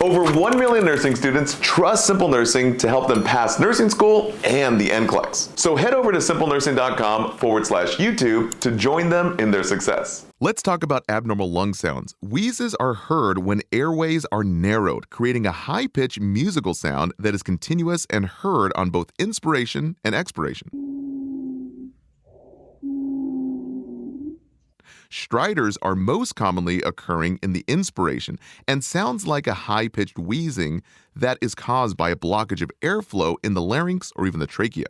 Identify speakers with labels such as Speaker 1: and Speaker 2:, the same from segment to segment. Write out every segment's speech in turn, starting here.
Speaker 1: Over 1 million nursing students trust Simple Nursing to help them pass nursing school and the NCLEX. So head over to simplenursing.com/YouTube to join them in their success.
Speaker 2: Let's talk about abnormal lung sounds. Wheezes are heard when airways are narrowed, creating a high-pitched musical sound that is continuous and heard on both inspiration and expiration. Stridors are most commonly occurring in the inspiration and sounds like a high-pitched wheezing that is caused by a blockage of airflow in the larynx or even the trachea.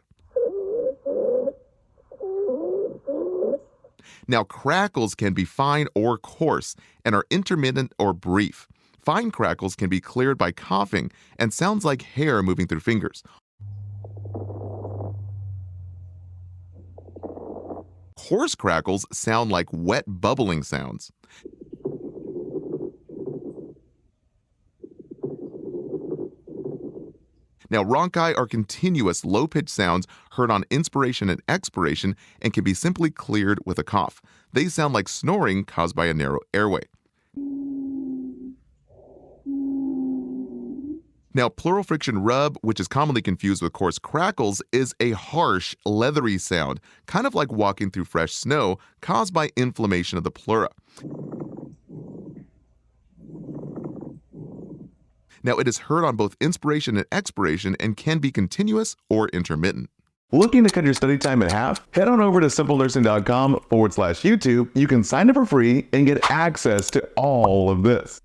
Speaker 2: Now, crackles can be fine or coarse and are intermittent or brief. Fine crackles can be cleared by coughing and sounds like hair moving through fingers. Coarse crackles sound like wet bubbling sounds. Now, Rhonchi are continuous low-pitched sounds heard on inspiration and expiration and can be simply cleared with a cough. They sound like snoring caused by a narrow airway. Now, pleural friction rub, which is commonly confused with coarse crackles, is a harsh, leathery sound, kind of like walking through fresh snow, caused by inflammation of the pleura. Now, it is heard on both inspiration and expiration and can be continuous or intermittent.
Speaker 1: Looking to cut your study time in half? Head on over to simplenursing.com/YouTube. You can sign up for free and get access to all of this.